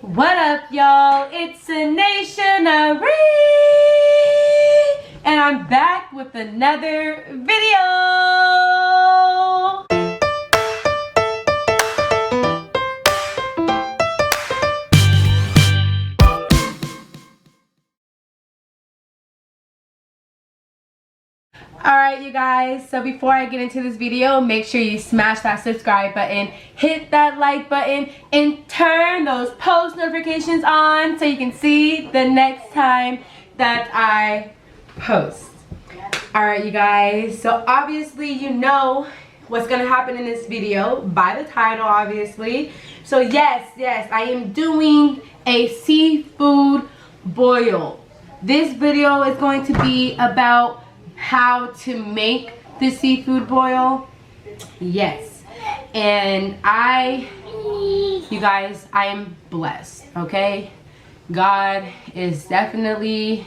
What up, y'all? It's CeneciaNyree, and I'm back with another video. Alright, you guys, so before I get into this video, make sure you smash that subscribe button, hit that like button, and turn those post notifications on so you can see the next time that I post. Alright, you guys, so obviously you know what's going to happen in this video by the title, obviously. So yes, I am doing a seafood boil. This video is going to be about how to make the seafood boil. Yes, and you guys, I am blessed, okay? God is definitely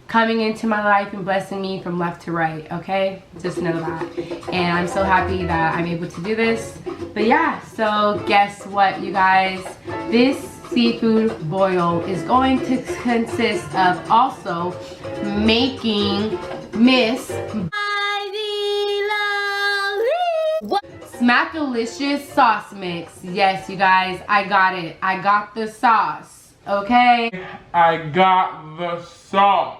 coming into my life and blessing me from left to right, okay? Just know that. And I'm so happy that I'm able to do this. But yeah, so guess what, you guys? This seafood boil is going to consist of also making Miss Smack-alicious sauce mix. Yes, you guys, I got it. I got the sauce, okay? I got the sauce.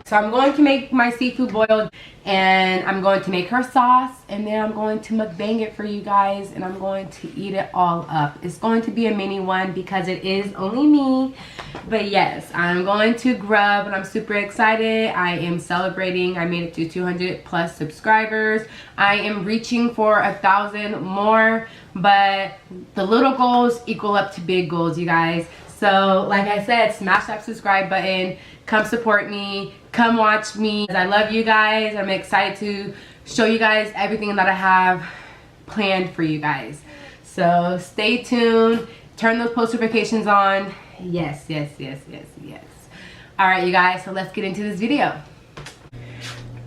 So I'm going to make my seafood boil, and I'm going to make her sauce, and then I'm going to mukbang it for you guys, and I'm going to eat it all up. It's going to be a mini one because it is only me. But yes, I'm going to grub, and I'm super excited. I am celebrating. I made it to 200 plus subscribers. I am reaching for 1,000 more, but the little goals equal up to big goals, you guys. So like I said, smash that subscribe button. Come support me. Come watch me. I love you guys. I'm excited to show you guys everything that I have planned for you guys. So stay tuned. Turn those post notifications on. Yes. Alright, you guys, so let's get into this video.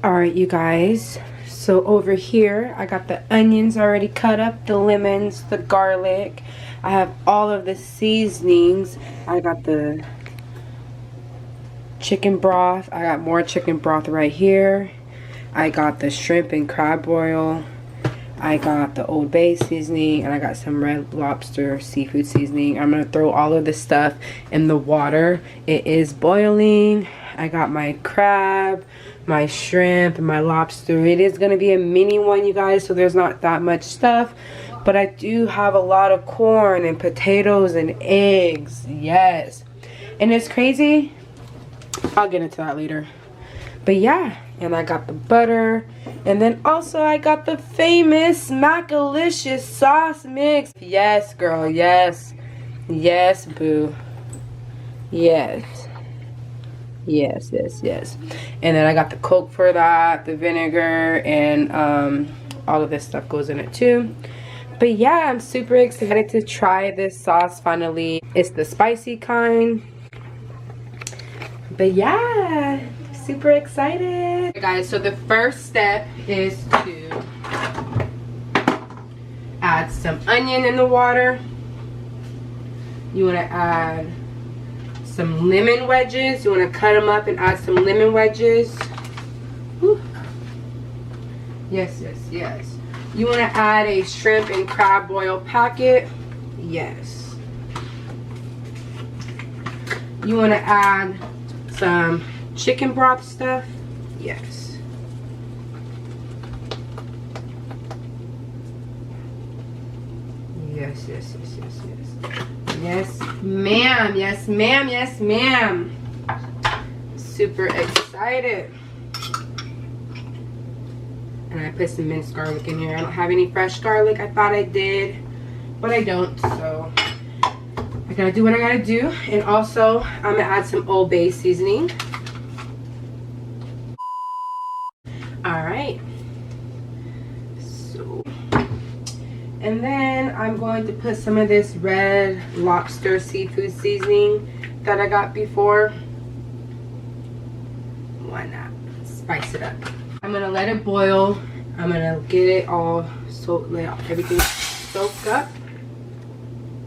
Alright, you guys. So over here, I got the onions already cut up, the lemons, the garlic. I have all of the seasonings. I got the chicken broth. I got more chicken broth right here. I got the shrimp and crab oil. I got the Old Bay seasoning, and I got some Red Lobster seafood seasoning. I'm gonna throw all of this stuff in the water. It is boiling. I got my crab, my shrimp, and my lobster. It is gonna be a mini one, you guys, so there's not that much stuff, but I do have a lot of corn and potatoes and eggs. Yes, and it's crazy. I'll get into that later. But yeah, and I got the butter, and then also I got the famous Smack-alicious sauce mix. Yes, girl, yes. Yes, boo. Yes. And then I got the Coke for that, the vinegar, and all of this stuff goes in it too. But yeah, I'm super excited to try this sauce finally. It's the spicy kind. But yeah, super excited. Okay, guys, so the first step is to add some onion in the water. You want to add some lemon wedges. You want to cut them up and add some lemon wedges. Whew. Yes. You want to add a shrimp and crab oil packet. Yes. You want to add some chicken broth stuff. Yes. Yes, ma'am. Super excited. And I put some minced garlic in here. I don't have any fresh garlic. I thought I did, but I don't, so I gotta do what I gotta do. And also, I'm gonna add some Old Bay seasoning. Alright. So, and then I'm going to put some of this Red Lobster seafood seasoning that I got before. Why not? Spice it up. I'm gonna let it boil. I'm gonna get it all let everything soak up.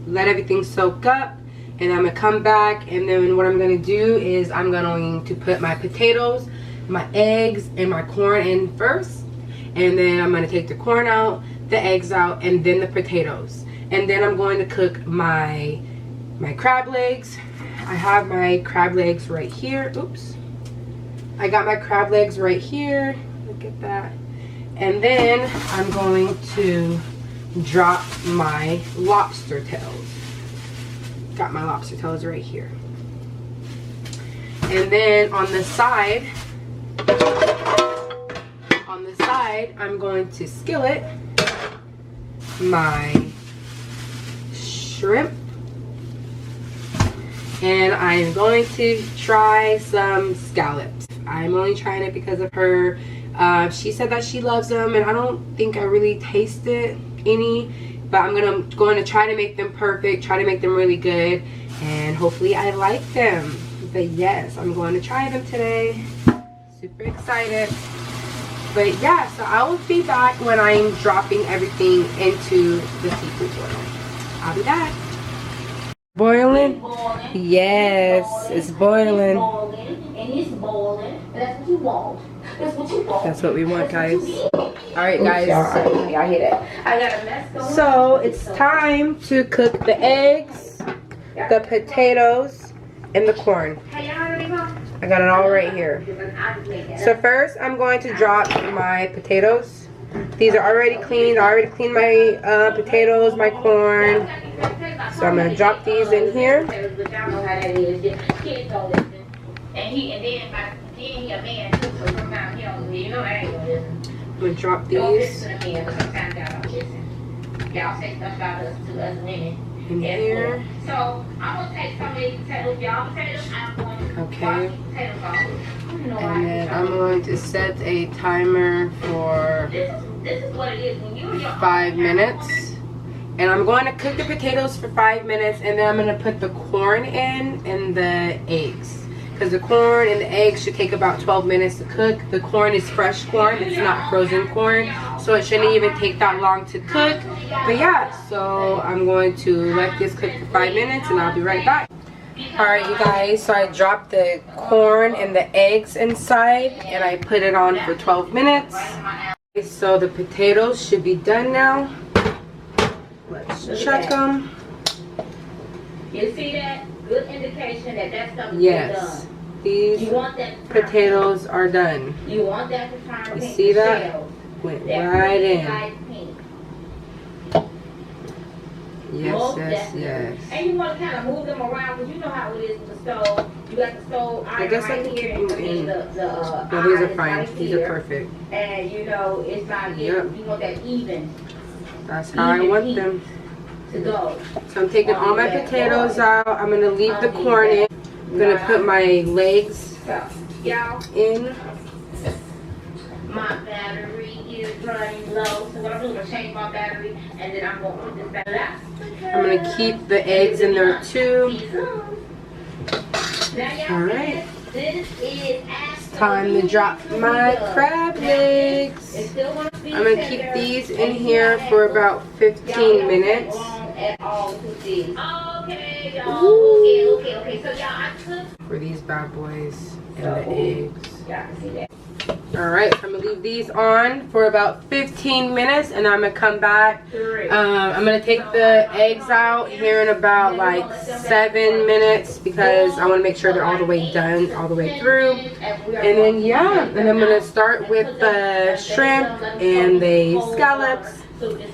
Let everything soak up. and I'm gonna come back, and then what I'm gonna do is I'm going to put my potatoes, my eggs, and my corn in first, and then I'm gonna take the corn out, the eggs out, and then the potatoes, and then I'm going to cook my crab legs. I have my crab legs right here. Oops, I got my crab legs right here. Look at that. And then I'm going to drop my lobster tails. Got my lobster tails right here. And then on the side, I'm going to skillet my shrimp. And I'm going to try some scallops. I'm only trying it because of her. She said that she loves them, and I don't think I really tasted any, but I'm going to try to make them perfect, try to make them really good, and hopefully I like them. But yes, I'm going to try them today. Super excited. But yeah, so I will be back when I'm dropping everything into the seafood boil. I'll be back. Boiling? Yes, it's boiling. And it's boiling. That's what you want. That's what you want. That's what we want, guys. Alright, guys. Y'all hear that? I got a mess going. So it's time to cook the eggs, the potatoes, and the corn. I got it all right here. So first, I'm going to drop my potatoes. These are already cleaned. I already cleaned my potatoes, my corn. So I'm going to drop these in here. I'm going to drop these in here. So I'm going to take some of these potatoes, y'all potatoes. Okay. And then I'm going to set a timer for This is what it is when you're 5 minutes. And I'm going to cook the potatoes for 5 minutes, and then I'm going to put the corn in and the eggs. Because the corn and the eggs should take about 12 minutes to cook. The corn is fresh corn, it's not frozen corn, so it shouldn't even take that long to cook. But yeah, so I'm going to let this cook for 5 minutes, and I'll be right back. Alright, you guys, so I dropped the corn and the eggs inside, and I put it on for 12 minutes. So the potatoes should be done now. Let's check them. You see that? Good indication that that stuff is Yes, done. these You want that potatoes are done. You want that to turn You pink see that? shells. Went That right pretty in. light pink. Yes, Most yes, definitely. yes. And you want to kind of move them around because you know how it is with the stove. You got the stove I iron guess I right can here, keep them and in. the No, these iron are is fine. right These are here. perfect. And you know it's not getting, Yep. you want that even That's how I want them. to go. So I'm taking all my potatoes out. I'm going to leave the corn in. I'm going to put my legs So, y'all, in. my battery is running low. So what I'm doing is change my battery, and then I'm going to put this battery out. I'm going to keep the eggs in there too. All Alright. This is Time to drop my crab legs. It's still gonna be I'm going to keep these in here for about 15 minutes. Okay, y'all. Ooh. Okay. So y'all, I took. For these bad boys and the eggs. Y'all can see that. Alright, so I'm going to leave these on for about 15 minutes, and I'm going to come back. I'm going to take the eggs out here in about like 7 minutes because I want to make sure they're all the way done, all the way through. And then yeah, and I'm going to start with the shrimp and the scallops.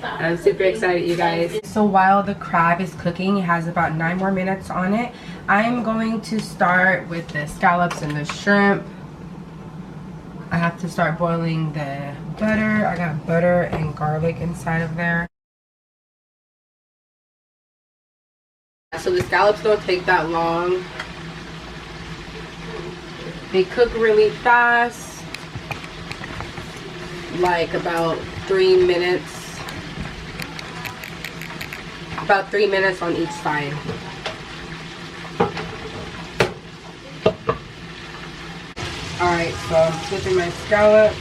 I'm super excited, you guys. So while the crab is cooking, it has about 9 more minutes on it. I'm going to start with the scallops and the shrimp. I have to start boiling the butter. I got butter and garlic inside of there. So the scallops don't take that long. They cook really fast, like about 3 minutes. About 3 minutes on each side. Alright, so I'm flipping my scallops.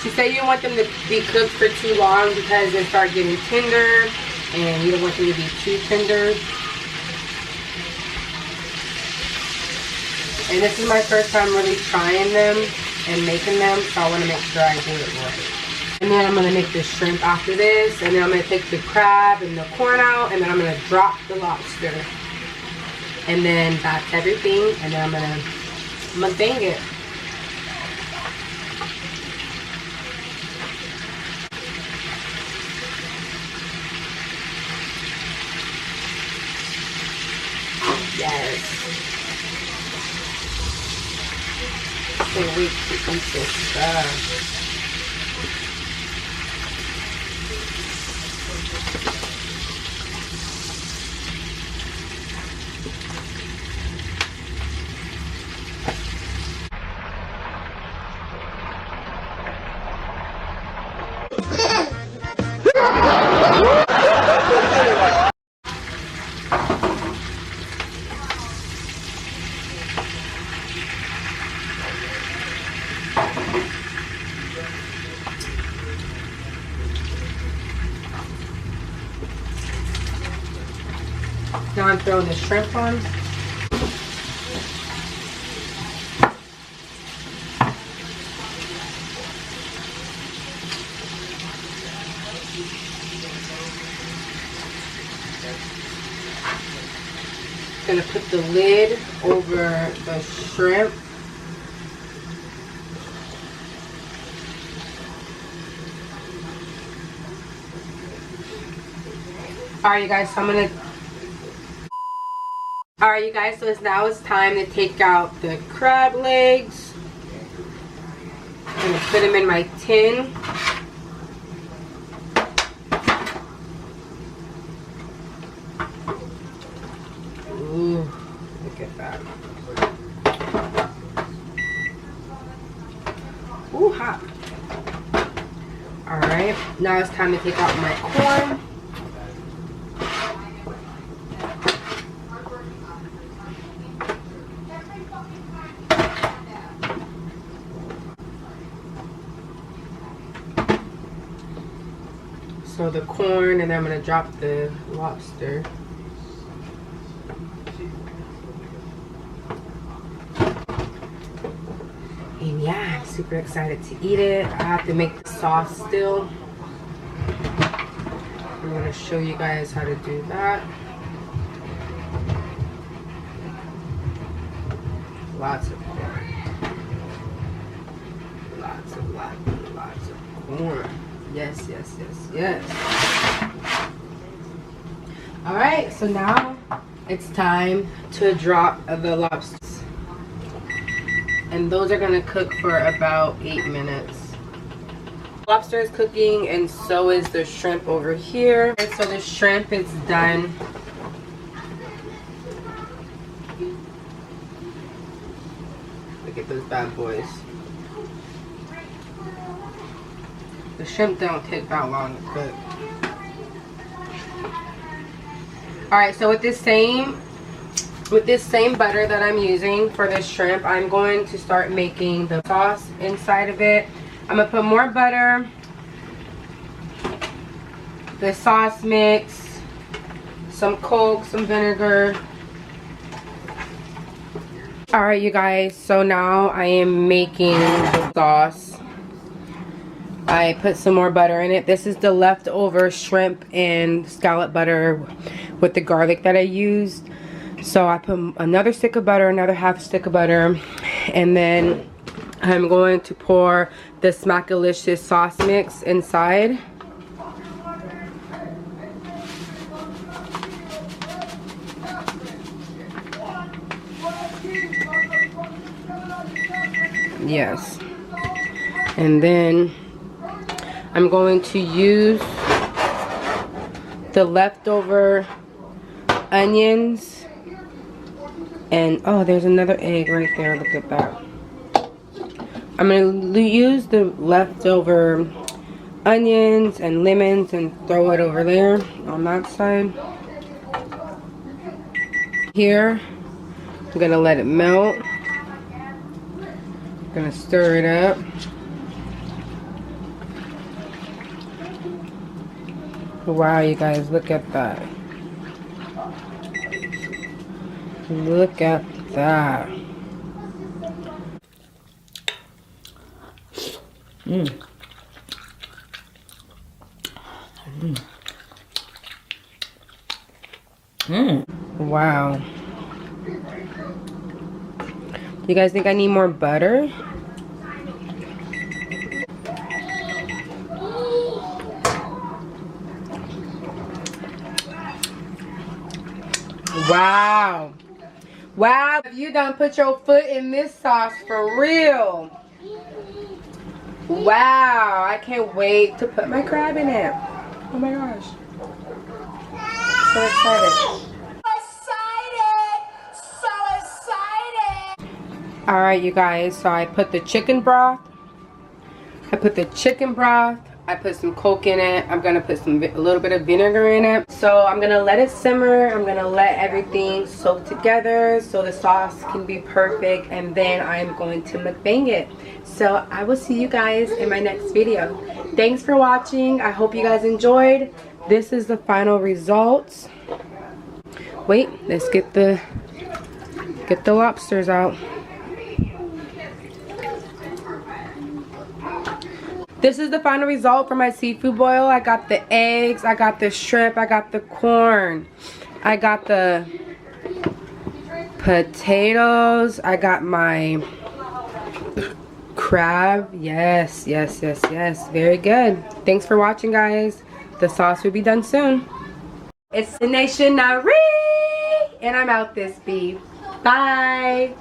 She said you don't want them to be cooked for too long because they start getting tender and you don't want them to be too tender. And this is my first time really trying them and making them, so I want to make sure I do it right. And then I'm going to make the shrimp after this, and then I'm going to take the crab and the corn out, and then I'm going to drop the lobster. And then that's everything, and then I'm going to bang it. Yes. Can't wait to eat this stuff. Now I'm throwing the shrimp on. Gonna put the lid over the shrimp. Alright, you guys, so Alright, you guys, so it's time to take out the crab legs. I'm gonna put them in my tin. Ooh, look at that. Ooh, hot. Alright, now it's time to take out my corn. So the corn, and then I'm going to drop the lobster. And yeah, I'm super excited to eat it. I have to make the sauce still. I'm going to show you guys how to do that. Lots of corn. Lots of corn. Yes, yes, yes, yes. Alright, so now it's time to drop the lobsters. And those are going to cook for about 8 minutes. Lobster is cooking, and so is the shrimp over here. And so the shrimp is done. Look at those bad boys. The shrimp don't take that long to cook. Alright, so with this same butter that I'm using for this shrimp, I'm going to start making the sauce inside of it. I'm going to put more butter, the sauce mix, some Coke, some vinegar. Alright, you guys, so now I am making the sauce. I put some more butter in it. This is the leftover shrimp and scallop butter with the garlic that I used. So I put another stick of butter, another half stick of butter, and then I'm going to pour the Smackalicious sauce mix inside. Yes. And then I'm going to use the leftover onions, and oh, there's another egg right there. Look at that. I'm going to use the leftover onions and lemons and throw it over there on that side. Here, I'm going to let it melt. I'm going to stir it up. Wow, you guys, look at that. Look at that. Wow. You guys think I need more butter? Wow. Wow, you done put your foot in this sauce for real. Wow, I can't wait to put my crab in it. Oh my gosh. So excited. Alright, you guys, so I put the chicken broth. I put some Coke in it. I'm gonna put a little bit of vinegar in it. So I'm gonna let it simmer. I'm gonna let everything soak together so the sauce can be perfect, and then I'm going to mukbang it. So I will see you guys in my next video. Thanks for watching. I hope you guys enjoyed. This is the final results. Wait, let's get the lobsters out. This is the final result for my seafood boil. I got the eggs, I got the shrimp, I got the corn, I got the potatoes, I got my crab. Yes, yes, yes, yes. Very good. Thanks for watching, guys. The sauce will be done soon. It's CeneciaNyree, and I'm out this beef. Bye.